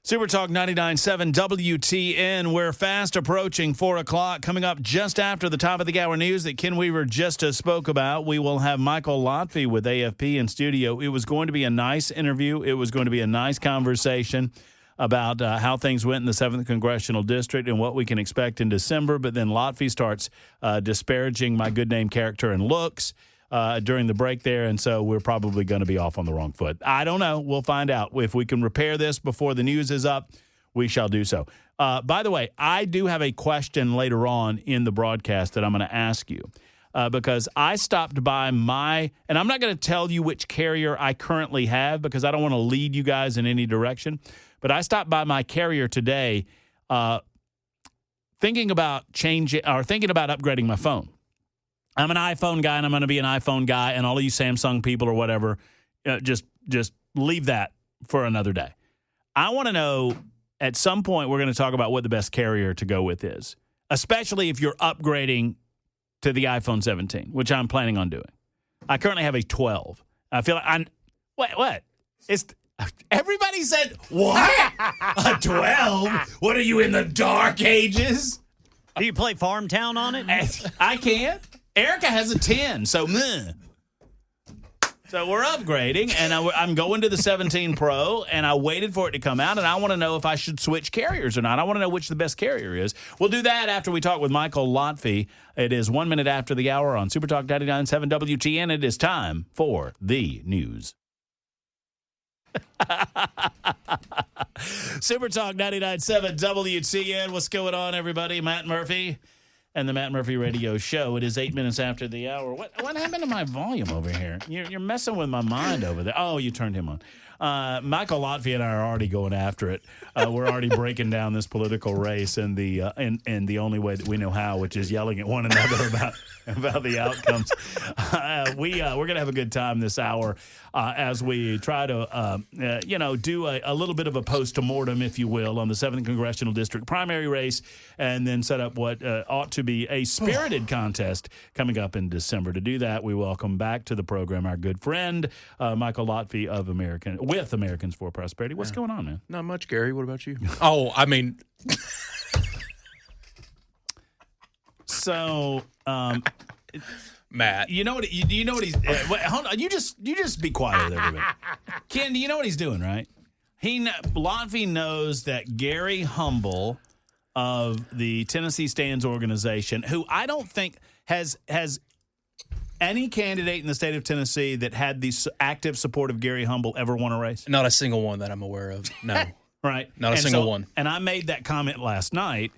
Super Talk 99.7 WTN. We're fast approaching 4 o'clock. Coming up just after the top of the hour news that Ken Weaver just spoke about, we will have Michael Lotfi with AFP in studio. It was going to be a nice interview. It was going to be a nice conversation about how things went in the 7th Congressional District and what we can expect in December. But then Lotfi starts disparaging my good name, character, and looks during the break there, and so we're probably going to be off on the wrong foot. I don't know. We'll find out. If we can repair this before the news is up, we shall do so. By the way, I do have a question later on in the broadcast that I'm going to ask you because I stopped by and I'm not going to tell you which carrier I currently have because I don't want to lead you guys in any direction, but I stopped by my carrier today thinking about upgrading my phone. I'm an iPhone guy, and I'm going to be an iPhone guy, and all of you Samsung people or whatever, just leave that for another day. I want to know, at some point, we're going to talk about what the best carrier to go with is, especially if you're upgrading to the iPhone 17, which I'm planning on doing. I currently have a 12. I feel like what? Everybody said, what? A 12? What are you, in the dark ages? Do you play Farmtown on it? I can't. Erica has a 10, so meh. So we're upgrading, and I'm going to the 17 Pro, and I waited for it to come out, and I want to know if I should switch carriers or not. I want to know which the best carrier is. We'll do that after we talk with Michael Lotfi. It is 1 minute after the hour on Super Talk 99.7 WTN. It is time for the news. Super Talk 99.7 WTN. What's going on, everybody? Matt Murphy and the Matt Murphy Radio Show. It is 8 minutes after the hour. What happened to my volume over here? You're messing with my mind over there. Oh, you turned him on. Michael Lotfi and I are already going after it. We're already breaking down this political race in the only way that we know how, which is yelling at one another about the outcomes. We're gonna have a good time this hour as we try to do a little bit of a post-mortem, if you will, on the 7th Congressional District primary race, and then set up what ought to be a spirited contest coming up in December. To do that, we welcome back to the program our good friend Michael Lotfi of Americans for Prosperity. What's going on, man? Not much, Gary. What about you? Oh, I mean, so Matt, you know what he's wait, hold on, you just be quiet, everybody. Ken, do you know what he's doing, right? Lotfi knows that Gary Humble of the Tennessee Stands organization, who I don't think has any candidate in the state of Tennessee that had the active support of Gary Humble ever won a race? not a single one that I'm aware of. No. Right. Not a single one. And I made that comment last night,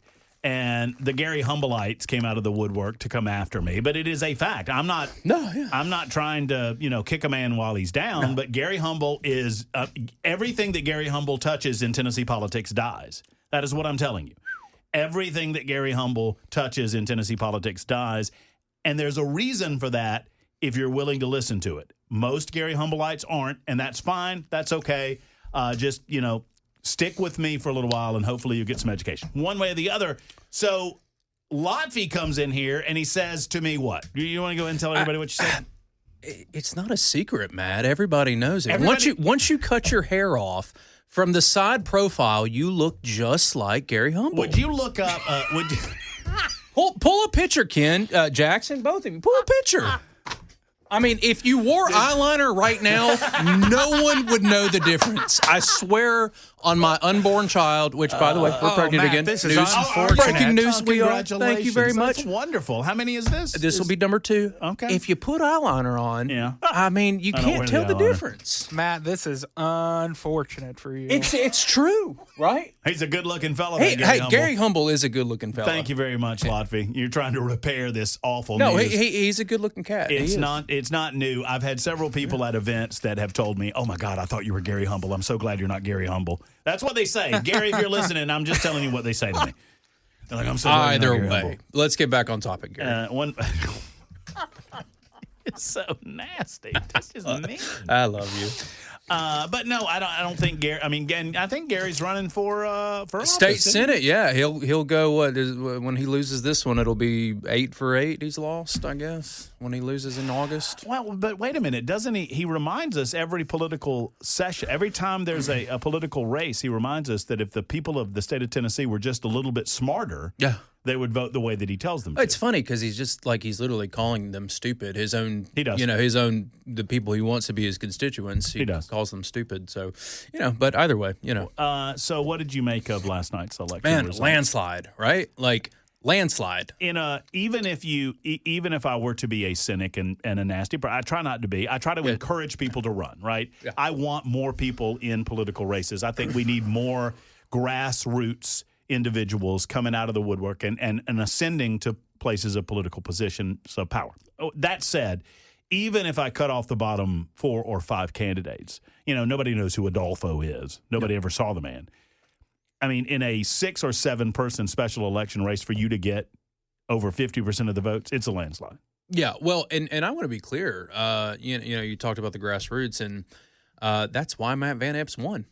and the Gary Humbleites came out of the woodwork to come after me. But it is a fact. I'm not trying to, kick a man while he's down, but Gary Humble is everything that Gary Humble touches in Tennessee politics dies. That is what I'm telling you. Everything that Gary Humble touches in Tennessee politics dies. And there's a reason for that if you're willing to listen to it. Most Gary Humbleites aren't, and that's fine. That's okay. Just, stick with me for a little while, and hopefully you'll get some education. One way or the other. So Lotfi comes in here, and he says to me what? You want to go ahead and tell everybody what you said? It's not a secret, Matt. Everybody knows it. Once you cut your hair off, from the side profile, you look just like Gary Humble. Would you look up... Pull a picture, Ken, Jackson, both of you. Pull a picture. I mean, if you wore eyeliner right now, no one would know the difference. I swear on my unborn child, which, by the way, we're pregnant Matt, again. this is unfortunate. Breaking news, we are. Congratulations. Thank you very much. That's wonderful. How many is this? This will be number 2. Okay. If you put eyeliner on, I mean, you can't tell the difference. Matt, this is unfortunate for you. It's true, right? He's a good-looking fellow. Hey, Humble. Gary Humble is a good-looking fellow. Thank you very much, Lotfi. You're trying to repair this awful news. No, news. he's a good-looking cat. It's not new. I've had several people at events that have told me, "Oh my God, I thought you were Gary Humble. I'm so glad you're not Gary Humble." That's what they say. Gary, if you're listening, I'm just telling you what they say to me. They're like, "I'm so glad you're not Gary Humble." Let's get back on topic, Gary. It's so nasty. This is mean. I love you. But no, I don't think Gary. I mean, I think Gary's running for office, State isn't he? Senate, yeah. He'll go, when he loses this one, it'll be 8 for 8 he's lost, I guess, when he loses in August. Well, but wait a minute. Doesn't he? He reminds us every political session, every time there's a political race, he reminds us that if the people of the state of Tennessee were just a little bit smarter, Yeah. they would vote the way that he tells them to. It's funny because he's literally calling them stupid. His own, He does. the people he wants to be his constituents, he does. calls them stupid. So, but either way, So what did you make of last night's election? Man, result? landslide, right? Like, landslide. Even if I were to be a cynic and a nasty, I try not to be. I try to encourage people to run. Right. Yeah. I want more people in political races. I think we need more grassroots individuals coming out of the woodwork and ascending to places of political positions of power. That said, even if I cut off the bottom 4 or 5 candidates, nobody knows who Adolfo is. Nobody ever saw the man. I mean, in a 6 or 7 person special election race, for you to get over 50% of the votes, it's a landslide. Yeah, well, and I want to be clear. You talked about the grassroots, and that's why Matt Van Epps won.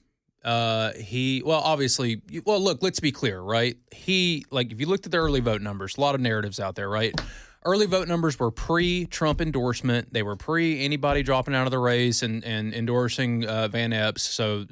Obviously, look, let's be clear, right? If you looked at the early vote numbers, a lot of narratives out there, right? Early vote numbers were pre-Trump endorsement. They were pre-anybody dropping out of the race and endorsing Van Epps. So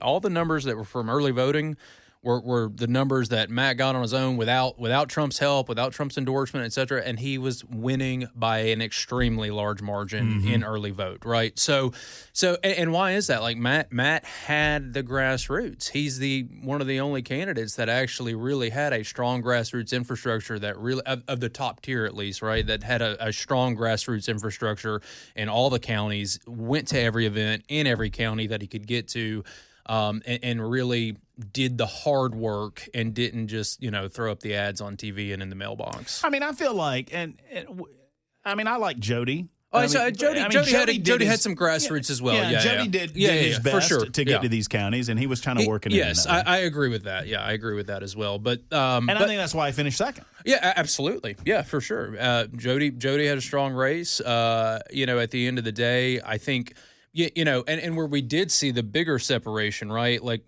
all the numbers that were from early voting were the numbers that Matt got on his own without Trump's help, without Trump's endorsement, et cetera, and he was winning by an extremely large margin in early vote, right? So why is that? Like Matt had the grassroots. He's one of the only candidates that actually really had a strong grassroots infrastructure that really of the top tier at least, right? That had a strong grassroots infrastructure in all the counties, went to every event in every county that he could get to. And really did the hard work and didn't just, throw up the ads on TV and in the mailbox. I mean, I feel like, I like Jody. Jody had some grassroots as well. Yeah, Jody did his best for sure. to get to these counties, and he was kind of working. Yes, I agree with that. Yeah, I agree with that as well. But I think that's why I finished second. Yeah, absolutely. Yeah, for sure. Jody had a strong race. At the end of the day, I think. And where we did see the bigger separation, right? Like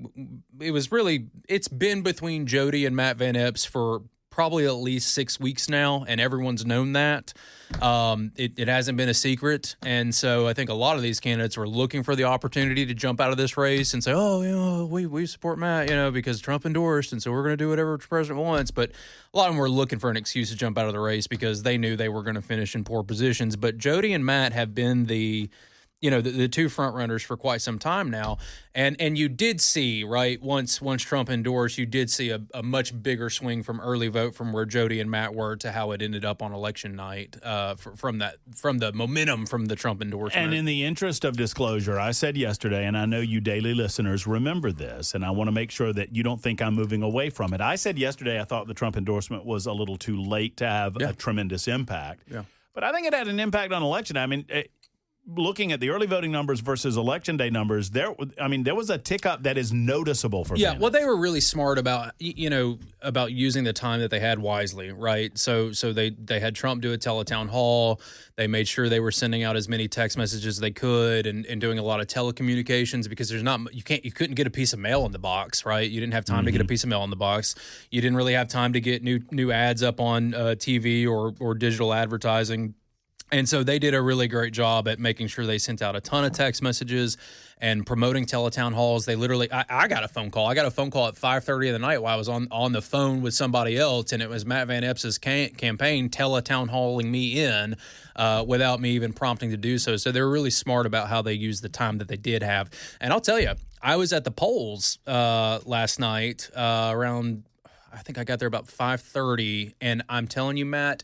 it's been between Jody and Matt Van Epps for probably at least 6 weeks now, and everyone's known that. It hasn't been a secret. And so I think a lot of these candidates were looking for the opportunity to jump out of this race and say, we support Matt, because Trump endorsed, and so we're going to do whatever the president wants. But a lot of them were looking for an excuse to jump out of the race because they knew they were going to finish in poor positions. But Jody and Matt have been the two front runners for quite some time now. And you did see, right, once Trump endorsed, you did see a much bigger swing from early vote from where Jody and Matt were to how it ended up on election night from the momentum from the Trump endorsement. And in the interest of disclosure, I said yesterday, and I know you daily listeners remember this, and I want to make sure that you don't think I'm moving away from it. I said yesterday I thought the Trump endorsement was a little too late to have a tremendous impact. Yeah. But I think it had an impact on election. I mean, looking at the early voting numbers versus election day numbers, there was a tick up that is noticeable for Van Epps. Well, they were really smart about using the time that they had wisely, right? So they had Trump do a teletown hall. They made sure they were sending out as many text messages as they could and doing a lot of telecommunications because you couldn't get a piece of mail in the box, right? You didn't have time to get a piece of mail in the box. You didn't really have time to get new ads up on TV or digital advertising. And so they did a really great job at making sure they sent out a ton of text messages and promoting teletown halls. They literally, I got a phone call. I got a phone call at 5:30 of the night while I was on the phone with somebody else, and it was Matt Van Epps' campaign teletown halling me in without me even prompting to do so. So they were really smart about how they used the time that they did have. And I'll tell you, I was at the polls last night around, I think I got there about 5:30, and I'm telling you, Matt,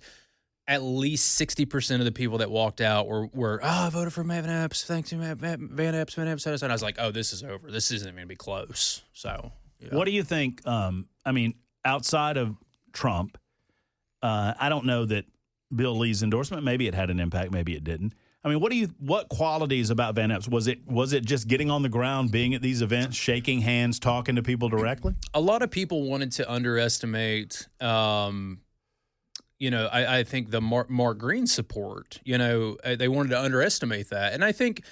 at least 60% of the people that walked out were I voted for Matt Van Epps. Thanks to Matt Van Epps. And I was like, this is over. This isn't even going to be close. So, What do you think? Outside of Trump, I don't know that Bill Lee's endorsement, maybe it had an impact, maybe it didn't. I mean, what qualities about Van Epps? Was it just getting on the ground, being at these events, shaking hands, talking to people directly? A lot of people wanted to underestimate I think the Mark Green support, they wanted to underestimate that. And I think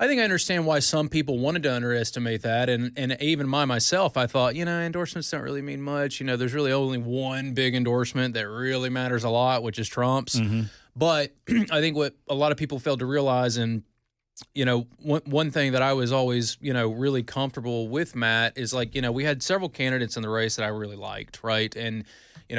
I think I understand why some people wanted to underestimate that, and even myself, I thought, endorsements don't really mean much. There's really only one big endorsement that really matters a lot, which is Trump's. Mm-hmm. But I think what a lot of people failed to realize, and one thing that I was always really comfortable with, Matt, is we had several candidates in the race that I really liked, right? And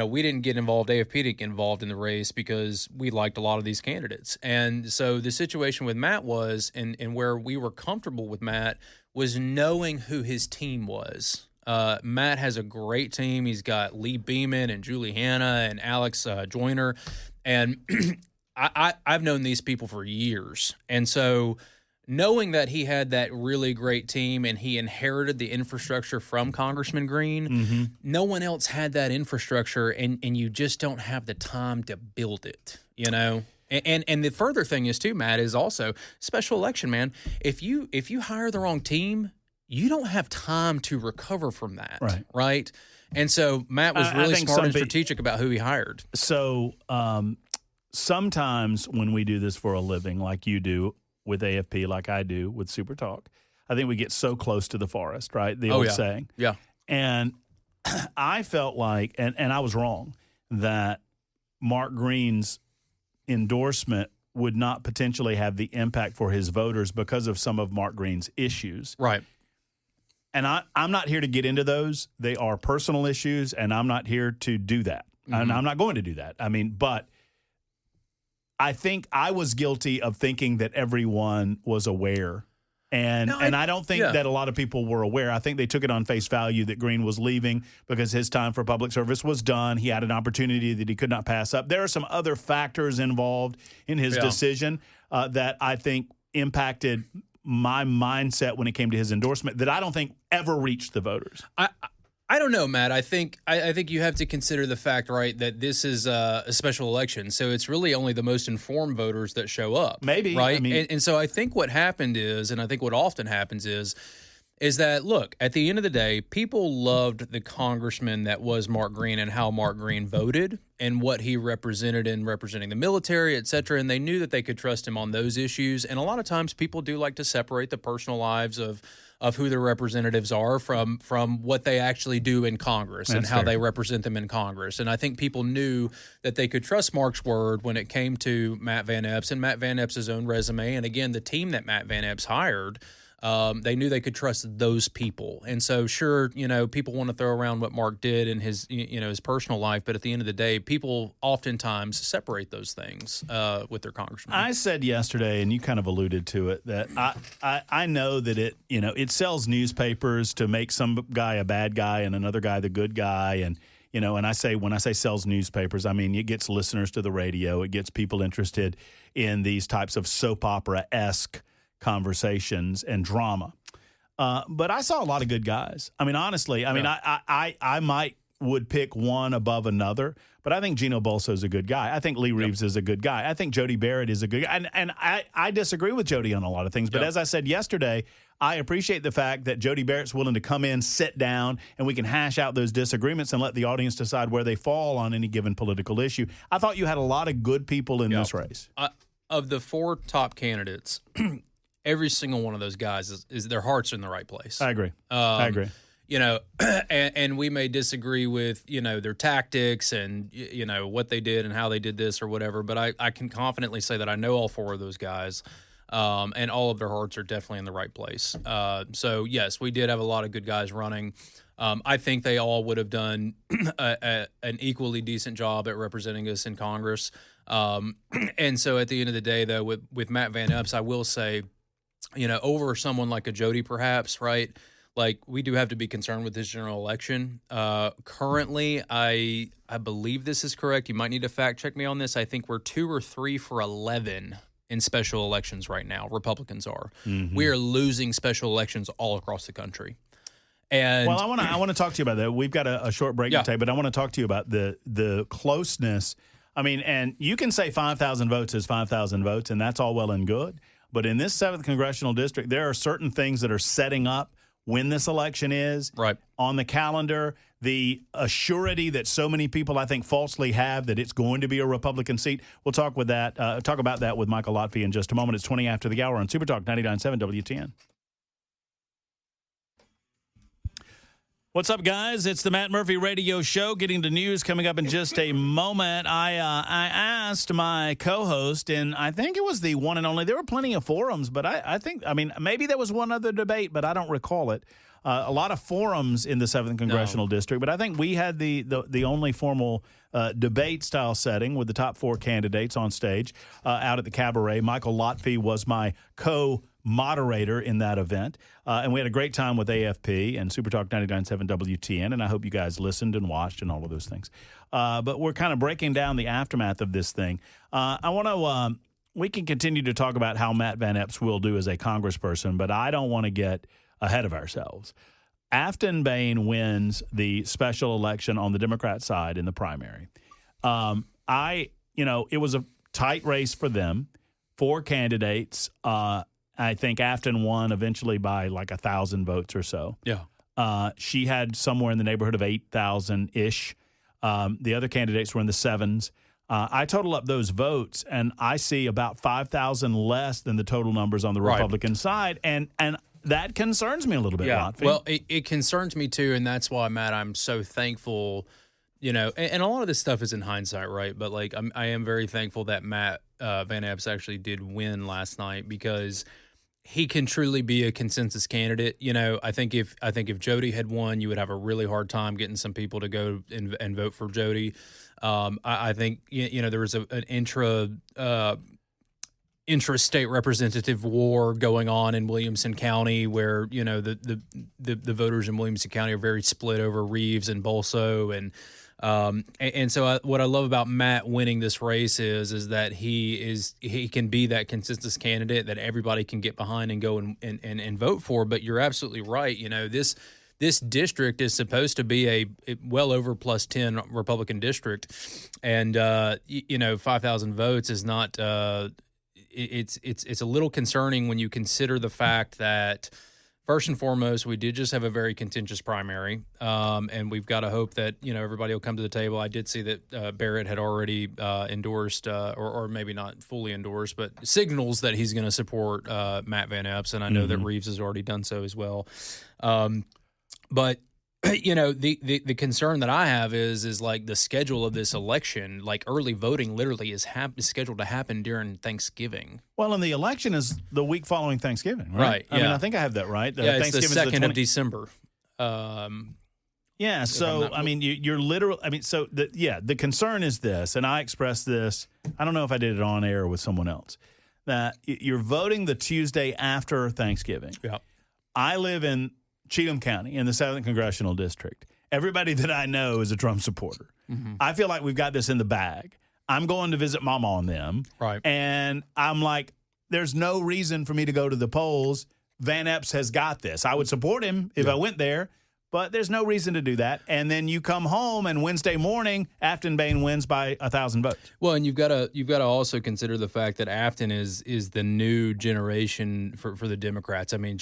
we didn't get involved. AFP didn't get involved in the race because we liked a lot of these candidates. And so the situation with Matt was, and where we were comfortable with Matt, was knowing who his team was. Matt has a great team. He's got Lee Beeman and Julie Hanna and Alex Joyner. And I've known these people for years. And so knowing that he had that really great team and he inherited the infrastructure from Congressman Green, no one else had that infrastructure, and you just don't have the time to build it, And the further thing is too, Matt, is also special election, man. If you hire the wrong team, you don't have time to recover from that, right? And so Matt was really smart and strategic about who he hired. So sometimes when we do this for a living, like you do with AFP, like I do with Super Talk, I think we get so close to the forest, right? The old saying. Yeah. And I felt like, and I was wrong, that Mark Green's endorsement would not potentially have the impact for his voters because of some of Mark Green's issues. Right. And I'm not here to get into those. They are personal issues, and I'm not here to do that. And I'm not going to do that. But I think I was guilty of thinking that everyone was aware. And I don't think that a lot of people were aware. I think they took it on face value that Green was leaving because his time for public service was done. He had an opportunity that he could not pass up. There are some other factors involved in his decision that I think impacted my mindset when it came to his endorsement that I don't think ever reached the voters. I don't know, Matt. I think you have to consider the fact, right, that this is a special election, so it's really only the most informed voters that show up. Maybe, right? And so I think what happened is, and I think what often happens is that, look, at the end of the day, people loved the congressman that was Mark Green and how Mark Green voted and what he represented in representing the military, et cetera, and they knew that they could trust him on those issues. And a lot of times people do like to separate the personal lives of who their representatives are from what they actually do in Congress and how they represent them in Congress. And I think people knew that they could trust Mark's word when it came to Matt Van Epps and Matt Van Epps' own resume. And again, the team that Matt Van Epps hired, they knew they could trust those people. And so, sure, people want to throw around what Mark did in his, his personal life, but at the end of the day, people oftentimes separate those things with their congressman. I said yesterday, and you kind of alluded to it, that I know that it sells newspapers to make some guy a bad guy and another guy the good guy, and and when I say sells newspapers, I mean it gets listeners to the radio, it gets people interested in these types of soap opera-esque conversations and drama. But I saw a lot of good guys. Honestly, I would pick one above another, but I think Gino Bolso is a good guy. I think Lee Reeves is a good guy. I think Jody Barrett is a good guy. And I disagree with Jody on a lot of things, but as I said yesterday, I appreciate the fact that Jody Barrett's willing to come in, sit down, and we can hash out those disagreements and let the audience decide where they fall on any given political issue. I thought you had a lot of good people in this race. Of the four top candidates, every single one of those guys is their hearts are in the right place. I agree. And we may disagree with, their tactics and, what they did and how they did this or whatever, but I can confidently say that I know all four of those guys, and all of their hearts are definitely in the right place. So, yes, we did have a lot of good guys running. I think they all would have done an equally decent job at representing us in Congress. And so at the end of the day, though, with Matt Van Epps, I will say, over someone like a Jody, perhaps, right? Like, we do have to be concerned with this general election. Currently, I believe this is correct. You might need to fact check me on this. I think we're 2 or 3 for 11 in special elections right now. Republicans are. Mm-hmm. We are losing special elections all across the country. And well, I want to talk to you about that. We've got a short break to take, but I want to talk to you about the closeness. And you can say 5,000 votes is 5,000 votes, and that's all well and good. But in this 7th congressional district, there are certain things that are setting up when this election is Right. on the calendar, the assurity that so many people, I think, falsely have that it's going to be a Republican seat. We'll talk about that with Michael Lotfi in just a moment. It's 20 after the hour on Super Talk 99.7 WTN. What's up, guys? It's the Matt Murphy Radio Show. Getting to news coming up in just a moment. I asked my co-host, and I think it was the one and only. There were plenty of forums, but I think maybe there was one other debate, but I don't recall it. A lot of forums in the 7th Congressional District, but I think we had the only formal debate-style setting with the top 4 candidates on stage out at the Cabaret. Michael Lotfi was my co-moderator in that event, and we had a great time with AFP and Super Talk 99.7 WTN, and I hope you guys listened and watched and all of those things. But we're kind of breaking down the aftermath of this thing. I want to we can continue to talk about how Matt Van Epps will do as a congressperson, but I don't want to get ahead of ourselves. Afton Bain wins the special election on the Democrat side in the primary. It was a tight race for them. 4 candidates. I think Afton won eventually by like 1,000 votes or so. Yeah. She had somewhere in the neighborhood of 8,000-ish. The other candidates were in the 7s. I total up those votes, and I see about 5,000 less than the total numbers on the Republican side. And that concerns me a little bit, Lotfi. Well, it concerns me too, and that's why, Matt, I'm so thankful. And a lot of this stuff is in hindsight, right? But like, I am very thankful that Matt Van Epps actually did win last night, because he can truly be a consensus candidate. I think if Jody had won, you would have a really hard time getting some people to go and vote for Jody. I think there was an intra-state representative war going on in Williamson County, where the voters in Williamson County are very split over Reeves and Bolso, and so what I love about Matt winning this race is that he can be that consensus candidate that everybody can get behind and go and vote for. But you're absolutely right. This district is supposed to be a well over plus 10 Republican district, and 5,000 votes is not. It's a little concerning when you consider the fact that, first and foremost, we did just have a very contentious primary, and we've got to hope that everybody will come to the table. I did see that Barrett had already endorsed, or maybe not fully endorsed, but signals that he's going to support Matt Van Epps, and I know that Reeves has already done so as well. But the concern that I have is like the schedule of this election. Like, early voting literally is scheduled to happen during Thanksgiving. Well, and the election is the week following Thanksgiving, right? Right. I mean, I think I have that right. It's the 2nd of December. Yeah. So, I mean, you're literally. I mean, so the concern is this, and I expressed this. I don't know if I did it on air with someone else. That you're voting the Tuesday after Thanksgiving. Yeah. I live in Cheatham County in the 7th Congressional District. Everybody that I know is a Trump supporter. Mm-hmm. I feel like we've got this in the bag. I'm going to visit Mama and them. Right. And I'm like, there's no reason for me to go to the polls. Van Epps has got this. I would support him if I went there, but there's no reason to do that. And then you come home, and Wednesday morning, Afton Bain wins by 1,000 votes. Well, and you've got to also consider the fact that Afton is the new generation for the Democrats. I mean,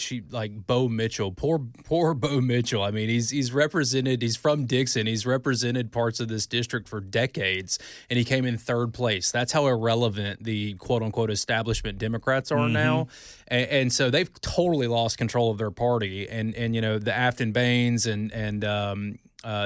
Bo Mitchell, poor Bo Mitchell. I mean, he's represented. He's from Dixon. He's represented parts of this district for decades, and he came in 3rd place. That's how irrelevant the quote unquote establishment Democrats are now. And so they've totally lost control of their party. And the Afton Bains and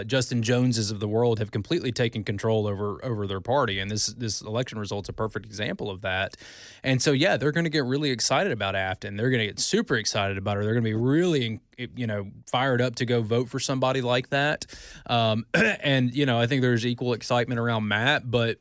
Justin Joneses of the world have completely taken control over their party. And this election result's a perfect example of that. And so, they're going to get really excited about Afton. They're going to get super excited about her. They're going to be really, fired up to go vote for somebody like that. And, I think there's equal excitement around Matt, but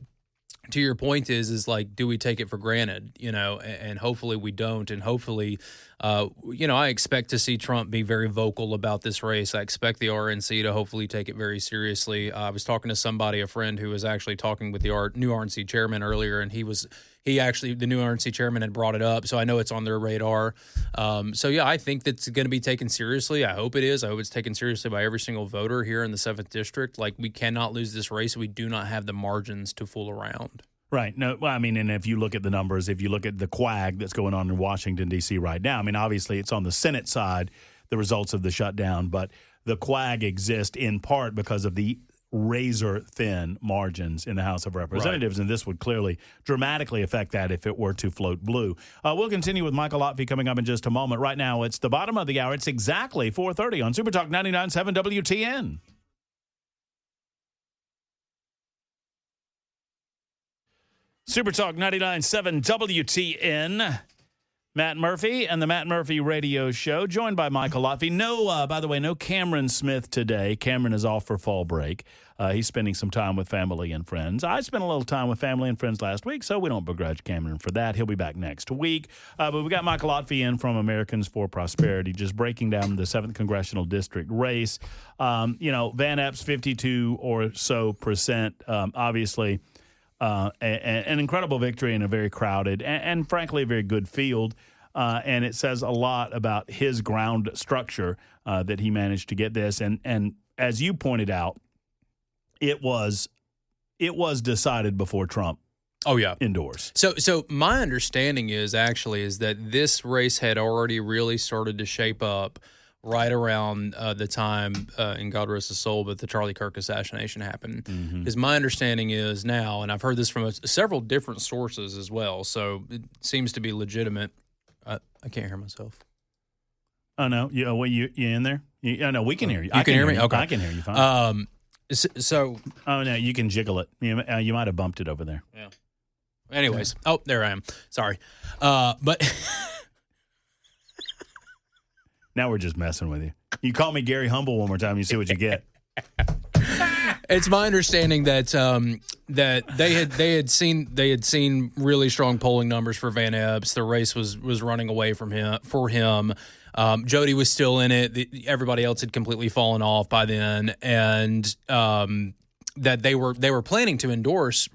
to your point is like, do we take it for granted, and hopefully we don't. And hopefully, I expect to see Trump be very vocal about this race. I expect the RNC to hopefully take it very seriously. I was talking to a friend who was actually talking with the new RNC chairman earlier, and the new RNC chairman had brought it up. So I know it's on their radar. I think that's going to be taken seriously. I hope it is. I hope it's taken seriously by every single voter here in the 7th District. Like, we cannot lose this race. We do not have the margins to fool around. Right. No, well, I mean, and if you look at the numbers, if you look at the quag that's going on in Washington, D.C. right now, I mean, obviously it's on the Senate side the results of the shutdown. But the quag exists in part because of the razor-thin margins in the House of Representatives, and this would clearly dramatically affect that if it were to float blue. We'll continue with Michael Lotfi coming up in just a moment. Right now, it's the bottom of the hour. It's exactly 4:30 on Super Talk 99.7 WTN. Super Talk 99.7 WTN. Matt Murphy and the Matt Murphy Radio Show, joined by Michael Lotfi. By the way, no Cameron Smith today. Cameron is off for fall break. He's spending some time with family and friends. I spent a little time with family and friends last week, so we don't begrudge Cameron for that. He'll be back next week. But we got Michael Lotfi in from Americans for Prosperity, just breaking down the 7th Congressional District race. Van Epps, 52 or so percent, obviously. An incredible victory in a very crowded and frankly, a very good field. And it says a lot about his ground structure that he managed to get this. And as you pointed out, it was decided before Trump endorsed. So my understanding is that this race had already really started to shape up right around the time, and God rest his soul, but the Charlie Kirk assassination happened. Because my understanding is now, and I've heard this from several different sources as well, so it seems to be legitimate. I can't hear myself. Oh, no. You in there? No, we can hear you. You can hear me? Okay. I can hear you fine. Oh, no, you can jiggle it. You might have bumped it over there. Yeah. Anyways. Oh, there I am. Sorry. But... Now we're just messing with you. You call me Gary Humble one more time, you see what you get. It's my understanding that that they had seen really strong polling numbers for Van Epps. The race was running away from him. Jody was still in it. Everybody else had completely fallen off by then, and that they were planning to endorse.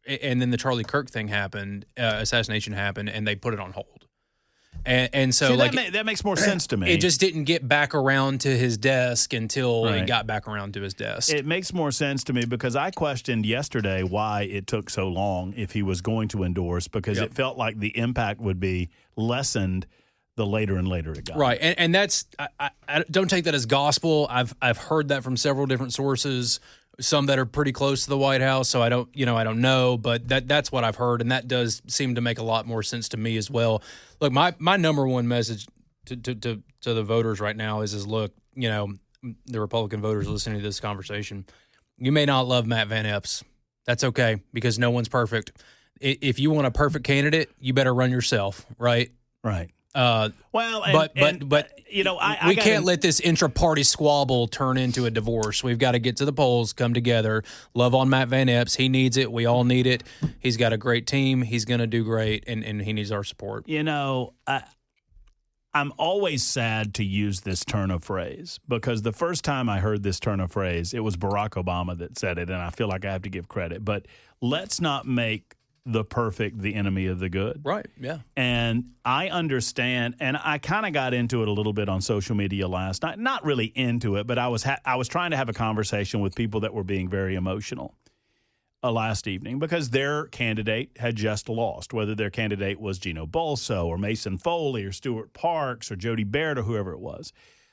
And then the Charlie Kirk thing happened, assassination happened, and they put it on hold. And so, that makes more sense to me. It just didn't get back around to his desk until it got back around to his desk. It makes more sense to me because I questioned yesterday why it took so long if he was going to endorse, because it felt like the impact would be lessened the later and later it got. Right, and that's I don't take that as gospel. I've heard that from several different sources. Some that are pretty close to the White House, so I don't know, but that's what I've heard, and that does seem to make a lot more sense to me as well. Look, my number one message to the voters right now is look, the Republican voters listening to this conversation, you may not love Matt Van Epps. That's okay, because no one's perfect. If you want a perfect candidate, you better run yourself, right? Right. We can't let this intra-party squabble turn into a divorce. We've got to get to the polls, come together, love on Matt Van Epps. He needs it. We all need it. He's got a great team. He's going to do great, and he needs our support. I'm always sad to use this turn of phrase because the first time I heard this turn of phrase, it was Barack Obama that said it, and I feel like I have to give credit. But let's not make the perfect the enemy of the good. Right, yeah. And I understand, and I kind of got into it a little bit on social media last night. Not really into it, but I was trying to have a conversation with people that were being very emotional last evening because their candidate had just lost, whether their candidate was Gino Bolso or Mason Foley or Stuart Parks or Jody Baird or whoever it was.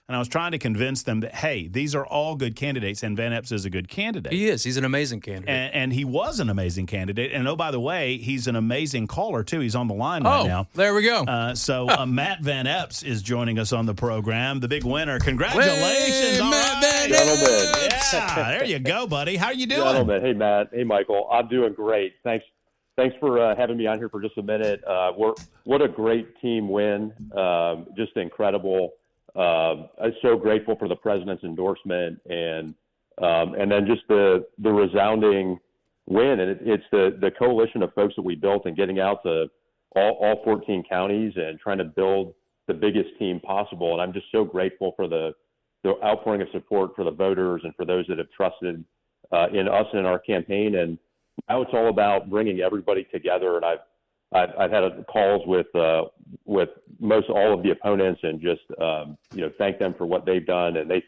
And I was trying to convince them that, hey, these are all good candidates, and Van Epps is a good candidate. He is. He's an amazing candidate. And he was an amazing candidate. And, oh, by the way, he's an amazing caller, too. He's on the line right now. There we go. Matt Van Epps is joining us on the program, the big winner. Congratulations. Hey, Matt Van Epps. Yeah, there you go, buddy. How are you doing? Gentlemen. Hey, Matt. Hey, Michael. I'm doing great. Thanks for having me on here for just a minute. What a great team win. Just incredible. I'm so grateful for the president's endorsement and then just the resounding win. And it's the coalition of folks that we built and getting out to all 14 counties and trying to build the biggest team possible. And I'm just so grateful for the outpouring of support for the voters and for those that have trusted in us and in our campaign. And now it's all about bringing everybody together. And I've had calls with most all of the opponents and just thank them for what they've done, and they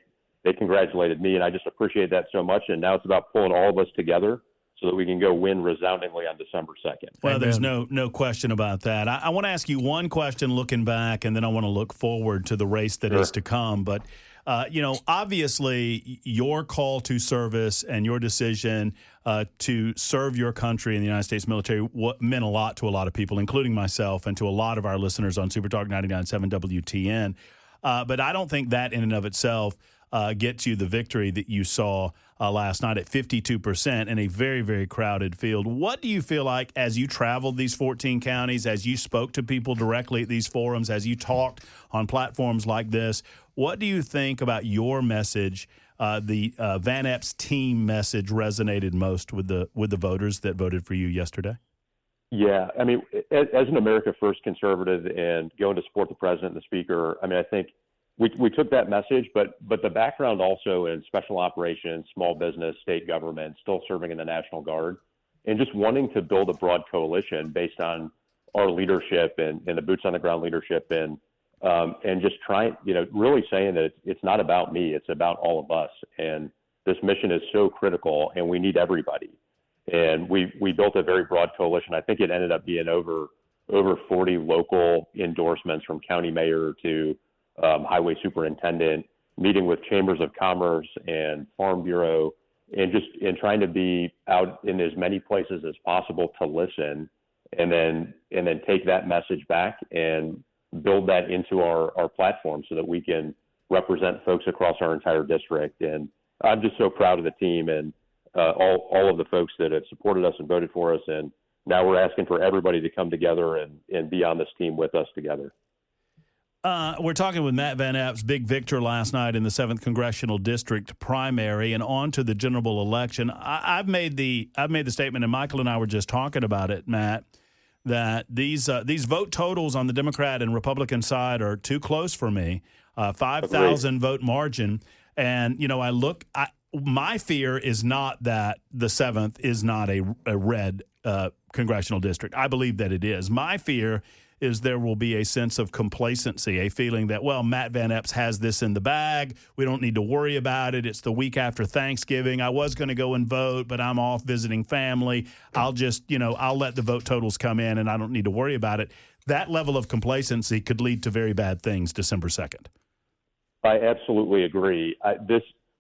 congratulated me, and I just appreciate that so much. And now it's about pulling all of us together so that we can go win resoundingly on December 2nd. Well, there's no question about that. I want to ask you one question looking back, and then I want to look forward to the race that is to come. But, obviously your call to service and your decision to serve your country in the United States military meant a lot to a lot of people, including myself and to a lot of our listeners on Super Talk 99.7 WTN. But I don't think that in and of itself gets you the victory that you saw last night at 52% in a very, very crowded field. What do you feel like as you traveled these 14 counties, as you spoke to people directly at these forums, as you talked on platforms like this? What do you think about your message? The Van Epps team message resonated most with the voters that voted for you yesterday? Yeah, I mean, as an America First conservative and going to support the president and the speaker, I mean, I think we took that message, but the background also in special operations, small business, state government, still serving in the National Guard, and just wanting to build a broad coalition based on our leadership and the boots on the ground leadership and just trying, really saying that it's not about me, it's about all of us. And this mission is so critical and we need everybody. And we built a very broad coalition. I think it ended up being over 40 local endorsements from county mayor to highway superintendent, meeting with chambers of commerce and farm bureau, and trying to be out in as many places as possible to listen, and then take that message back and build that into our platform so that we can represent folks across our entire district. And I'm just so proud of the team and all of the folks that have supported us and voted for us. And now we're asking for everybody to come together and be on this team with us together. We're talking with Matt Van Epps, big victor last night in the 7th Congressional District primary, and on to the general election. I've made the statement, and Michael and I were just talking about it, Matt, that these vote totals on the Democrat and Republican side are too close for me. 5,000 vote margin, and my fear is not that the 7th is not a red congressional district. I believe that it is. My fear is there will be a sense of complacency, a feeling that, well, Matt Van Epps has this in the bag. We don't need to worry about it. It's the week after Thanksgiving. I was going to go and vote, but I'm off visiting family. I'll just, I'll let the vote totals come in and I don't need to worry about it. That level of complacency could lead to very bad things December 2nd. I absolutely agree.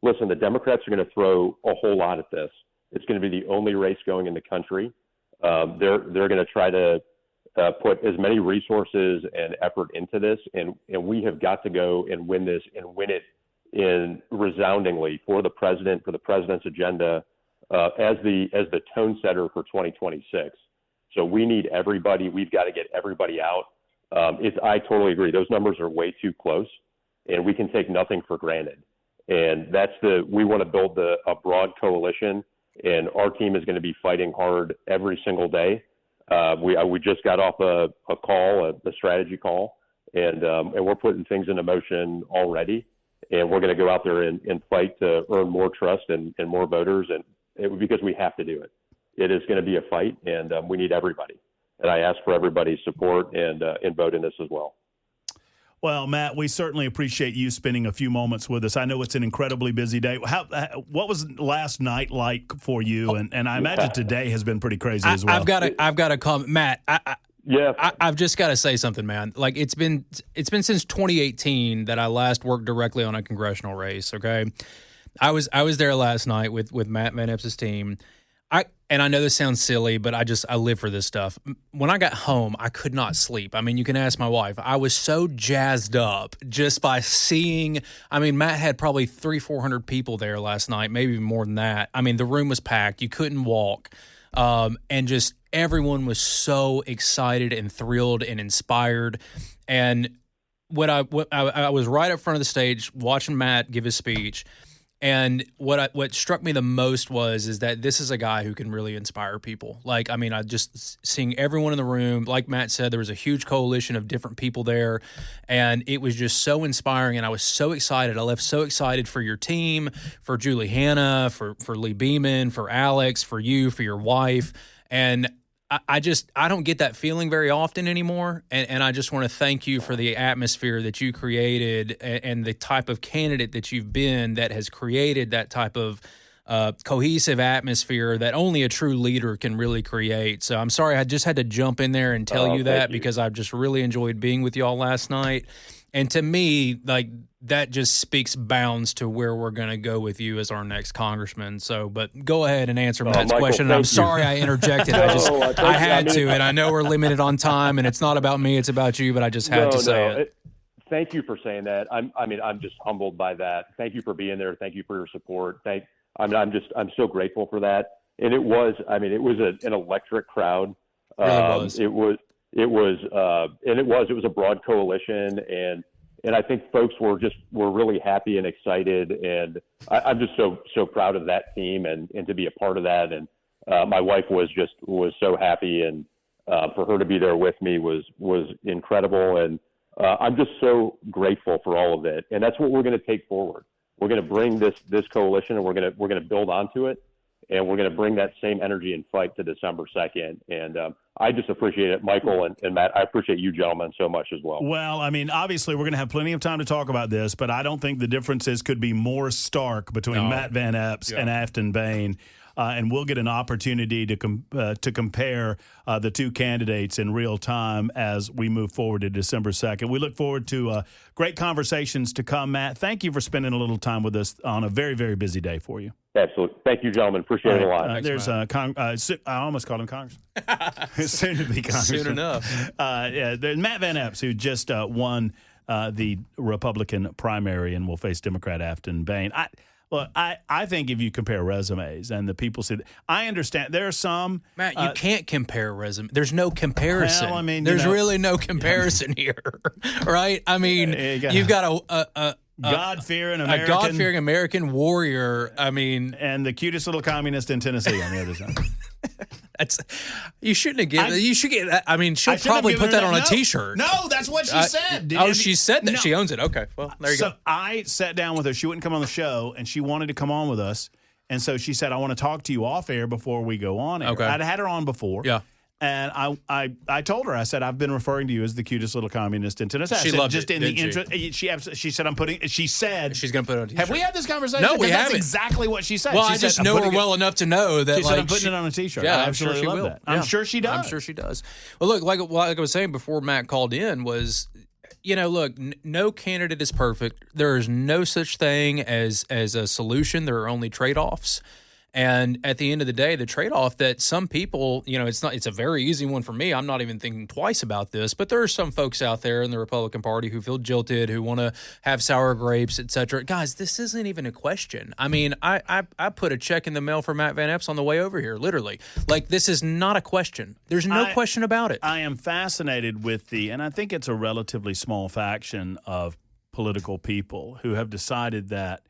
Listen, the Democrats are going to throw a whole lot at this. It's going to be the only race going in the country. They're going to try to put as many resources and effort into this, and we have got to go and win this and win it in resoundingly for the president, for the president's agenda, as the tone setter for 2026. So we need everybody. We've got to get everybody out. I totally agree. Those numbers are way too close, and we can take nothing for granted. And we want to build a broad coalition, and our team is going to be fighting hard every single day. We just got off a call, a strategy call, and we're putting things into motion already. And we're going to go out there and fight to earn more trust and more voters, because we have to do it. It is going to be a fight, and we need everybody. And I ask for everybody's support and vote in this as well. Well, Matt, we certainly appreciate you spending a few moments with us. I know it's an incredibly busy day. What was last night like for you? And I imagine today has been pretty crazy as well. I've got to comment, Matt. I've just got to say something, man. Like it's been since 2018 that I last worked directly on a congressional race. Okay, I was there last night with Matt Van Epps' team. And I know this sounds silly, but I live for this stuff. When I got home, I could not sleep. I mean, you can ask my wife. I was so jazzed up just by seeing. I mean, Matt had probably 300-400 people there last night, maybe even more than that. I mean, the room was packed. You couldn't walk. And just everyone was so excited and thrilled and inspired. And I was right up front of the stage watching Matt give his speech. And what struck me the most is that this is a guy who can really inspire people. Like, I mean, I just seeing everyone in the room, like Matt said, there was a huge coalition of different people there, and it was just so inspiring, and I was so excited. I left so excited for your team, for Julie Hanna, for Lee Beeman, for Alex, for you, for your wife, and I don't get that feeling very often anymore, and I just want to thank you for the atmosphere that you created and the type of candidate that you've been that has created that type of cohesive atmosphere that only a true leader can really create. So I'm sorry, I just had to jump in there and tell you that because I've just really enjoyed being with y'all last night. And to me, like, that just speaks bounds to where we're going to go with you as our next congressman. So, but go ahead and answer Matt's Michael, question. And I'm thank you. sorry I interjected. I had to, and I know we're limited on time, and it's not about me, it's about you, but I just had to say it. Thank you for saying that. I'm just humbled by that. Thank you for being there. Thank you for your support. I'm so grateful for that. And it was an electric crowd. It was. It was a broad coalition, and I think folks were really happy and excited, and I'm just so proud of that team and to be a part of that. And my wife was so happy, and for her to be there with me was incredible. And I'm just so grateful for all of it. And that's what we're going to take forward. We're going to bring this coalition, and we're going to build onto it. And we're going to bring that same energy and fight to December 2nd. And I just appreciate it, Michael and Matt. I appreciate you gentlemen so much as well. Well, I mean, obviously, we're going to have plenty of time to talk about this, but I don't think the differences could be more stark between Matt Van Epps and Afton Bain. And we'll get an opportunity to compare the two candidates in real time as we move forward to December 2nd. We look forward to great conversations to come, Matt. Thank you for spending a little time with us on a very, very busy day for you. Absolutely. Thank you, gentlemen. Appreciate it a lot. There's I almost called him Congressman. Soon to be Congressman. Soon enough. There's Matt Van Epps, who just won the Republican primary and will face Democrat Afton Bain. I think if you compare resumes and the people see, I understand there are some. Matt, you can't compare resumes. There's no comparison. Well, I mean, there's really no comparison here, right? I mean, you've got a God-fearing American, a God-fearing American warrior. I mean, and the cutest little communist in Tennessee on the other side. You shouldn't have given. You should get. I mean, she'll probably put that on a T-shirt. No, that's what she said. She said that. No. She owns it. Okay, well, there you go. So I sat down with her. She wouldn't come on the show, and she wanted to come on with us. And so she said, "I want to talk to you off air before we go on air." Okay. I'd had her on before. Yeah. And I told her, I said, I've been referring to you as the cutest little communist in Tennessee. She loved it, in the interest. She said, she said she's going to put it on a T-shirt. Have we had this conversation? No, we haven't. That's exactly what she said. Well, I just know her well enough to know that. She said, I'm putting it on a T-shirt. Yeah, I absolutely love that. I'm sure she does. I'm sure she does. Well, look, like I was saying before Matt called in was, no candidate is perfect. There is no such thing as a solution. There are only trade-offs. And at the end of the day, the trade-off that some people, it's a very easy one for me. I'm not even thinking twice about this, but there are some folks out there in the Republican Party who feel jilted, who want to have sour grapes, et cetera. Guys, this isn't even a question. I mean, I put a check in the mail for Matt Van Epps on the way over here, literally. Like, this is not a question. There's no question about it. I am fascinated with and I think it's a relatively small faction of political people who have decided that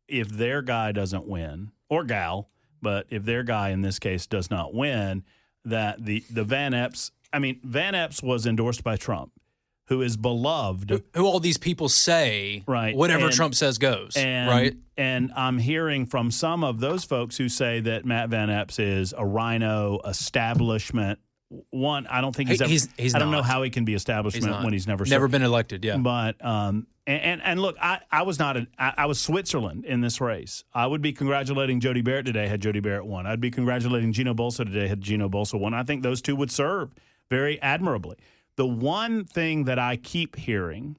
if their guy doesn't win, or gal, but if their guy in this case does not win, that the Van Epps, Van Epps was endorsed by Trump, who is beloved. Who all these people say, right? Whatever Trump says goes, right? And I'm hearing from some of those folks who say that Matt Van Epps is a rhino establishment. One, I don't think he's I don't know how he can be establishment when he's never been elected. Yeah, but and look, I was not I was Switzerland in this race. I would be congratulating Jody Barrett today had Jody Barrett won. I'd be congratulating Gino Bolsa today had Gino Bolsa won. I think those two would serve very admirably. The one thing that I keep hearing,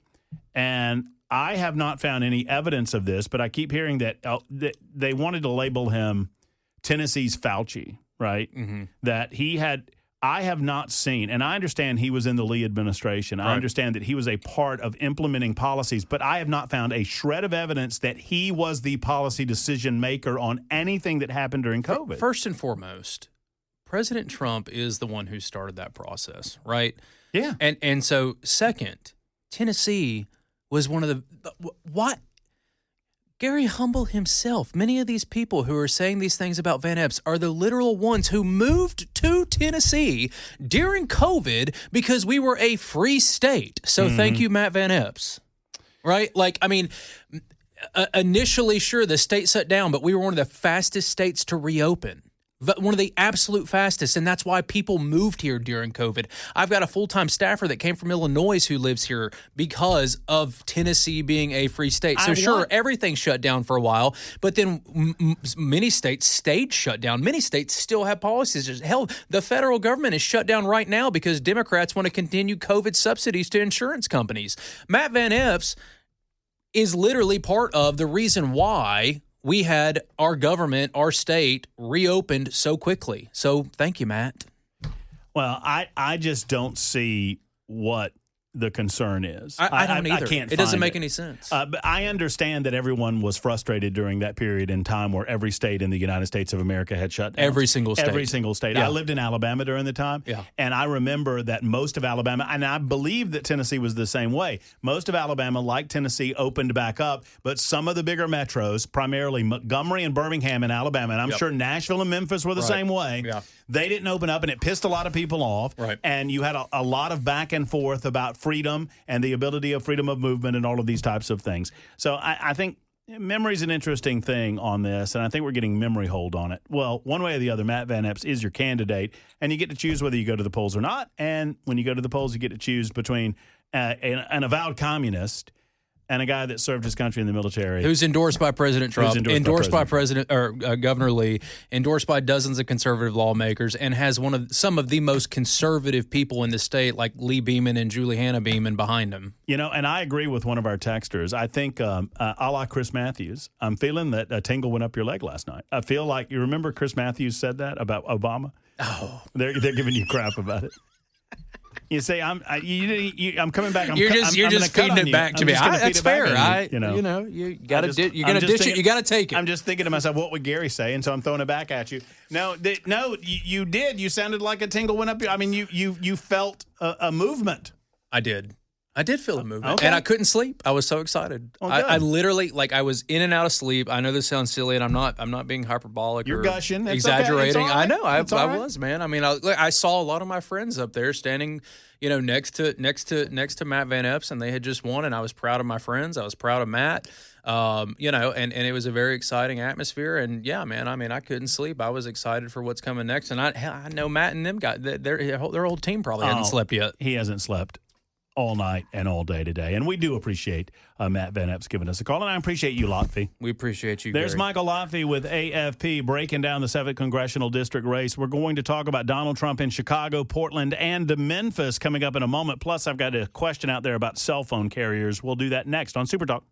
and I have not found any evidence of this, but I keep hearing that they wanted to label him Tennessee's Fauci, right? Mm-hmm. That he had. I have not seen, and I understand he was in the Lee administration. I understand that he was a part of implementing policies, but I have not found a shred of evidence that he was the policy decision maker on anything that happened during COVID. First and foremost, President Trump is the one who started that process, right? Yeah. And so, second, Tennessee was one of the what? Gary Humble himself, many of these people who are saying these things about Van Epps are the literal ones who moved to Tennessee during COVID because we were a free state. So thank you, Matt Van Epps. Right? Initially, sure, the state shut down, but we were one of the fastest states to reopen. One of the absolute fastest, and that's why people moved here during COVID. I've got a full-time staffer that came from Illinois who lives here because of Tennessee being a free state. So sure, everything shut down for a while, but then many states stayed shut down. Many states still have policies. Hell, the federal government is shut down right now because Democrats want to continue COVID subsidies to insurance companies. Matt Van Epps is literally part of the reason why we had our government, our state, reopened so quickly. So thank you, Matt. Well, I just don't see what the concern is. I don't either. I can't. It doesn't make any sense. But I understand that everyone was frustrated during that period in time where every state in the United States of America had shut down. Every single state. Every single state. Yeah. I lived in Alabama during the time, and I remember that most of Alabama, and I believe that Tennessee was the same way. Most of Alabama, like Tennessee, opened back up, but some of the bigger metros, primarily Montgomery and Birmingham in Alabama, and I'm sure Nashville and Memphis were the same way. Yeah. They didn't open up, and it pissed a lot of people off. Right. And you had a lot of back and forth about freedom and the ability of freedom of movement and all of these types of things. So I think memory is an interesting thing on this, and I think we're getting memory hold on it. Well, one way or the other, Matt Van Epps is your candidate, and you get to choose whether you go to the polls or not. And when you go to the polls, you get to choose between an avowed communist and a guy that served his country in the military. Who's endorsed by President Trump, endorsed by Governor Lee, endorsed by dozens of conservative lawmakers, and has some of the most conservative people in the state, like Lee Beeman and Julie Hannah Beeman, behind him. You know, and I agree with one of our texters. I think, a la Chris Matthews, I'm feeling that a tingle went up your leg last night. I feel like, you remember Chris Matthews said that about Obama? Oh. They're giving you crap about it. You say I'm coming back. You're just feeding it back to me. That's fair. You got to dish it. You got to take it. I'm just thinking to myself, what would Gary say? And so I'm throwing it back at you. No, you did. You sounded like a tingle went up your. I mean, you felt a movement. I did feel a movement, okay. And I couldn't sleep. I was so excited. Oh, I literally, I was in and out of sleep. I know this sounds silly, and I'm not being hyperbolic. You're or gushing. That's exaggerating. okay. It's all right. I know. I right. was, man. I mean, I saw a lot of my friends up there standing, next to Matt Van Epps, and they had just won, and I was proud of my friends. I was proud of Matt. And it was a very exciting atmosphere. And yeah, man, I mean, I couldn't sleep. I was excited for what's coming next, and I know Matt and them their whole team probably hasn't slept yet. He hasn't slept all night and all day today. And we do appreciate Matt Van Epps giving us a call. And I appreciate you, Lotfi. We appreciate you, There's Gary. Michael Lotfi with AFP breaking down the 7th Congressional District race. We're going to talk about Donald Trump in Chicago, Portland, and Memphis coming up in a moment. Plus, I've got a question out there about cell phone carriers. We'll do that next on Super Talk.